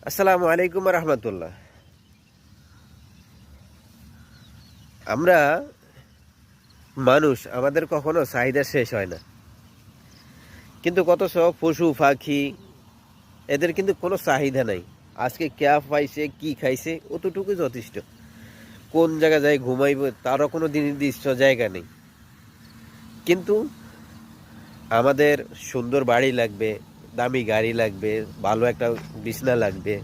আসসালামু আলাইকুম রহমতুল্লাহ। আমরা মানুষ আমাদের কখনো চাহিদা শেষ হয় না, কিন্তু কত সব পশু পাখি এদের কিন্তু কোনো চাহিদা নাই। আজকে ক্যা পাইছে কি খাইছে অতটুকু যথেষ্ট। কোন জায়গা যায় ঘুমাইব তারও কোনো নির্দিষ্ট জায়গা নেই। কিন্তু আমাদের সুন্দর বাড়ি লাগবে, দামি গাড়ি লাগবে, ভালো একটা বিছনা লাগবে,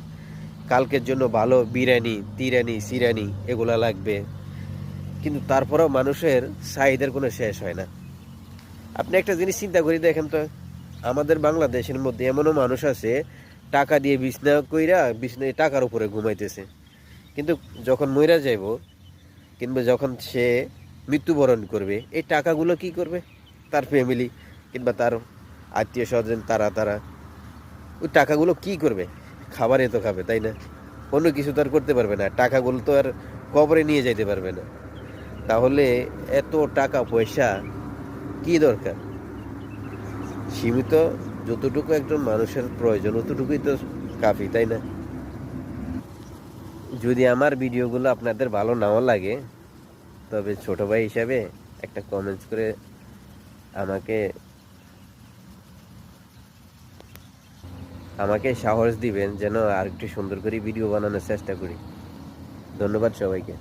কালকের জন্য ভালো বিরিয়ানি তিরানি সিরানি এগুলা লাগবে। কিন্তু তারপরেও মানুষের চাহিদার কোনো শেষ হয় না। আপনি একটা জিনিস চিন্তা করে দেখেন তো, আমাদের বাংলাদেশের মধ্যে এমনও মানুষ আছে টাকা দিয়ে বিছনা কইরা বিছনায় টাকার উপরে ঘুমাইতেছে, কিন্তু যখন মইরা যাইব কিংবা যখন সে মৃত্যুবরণ করবে এই টাকাগুলো কি করবে? তার ফ্যামিলি কিংবা তার আত্মীয় স্বজন তারা তারা ওই টাকাগুলো কি করবে? খাবারে তো খাবে, তাই না? অন্য কিছু তো আর করতে পারবে না, টাকাগুলো তো আর কবরে নিয়ে যাইতে পারবে না। তাহলে এত টাকা পয়সা কি দরকার? সীমিত যতটুকু একজন মানুষের প্রয়োজন অতটুকুই তো কাফি, তাই না? যদি আমার ভিডিওগুলো আপনাদের ভালো নাও লাগে, তবে ছোট ভাই হিসাবে একটা কমেন্টস করে আমাকে আমাকে সাহস দিবেন যেন আর একটু সুন্দর করে ভিডিও বানানোর চেষ্টা করি। ধন্যবাদ সবাইকে।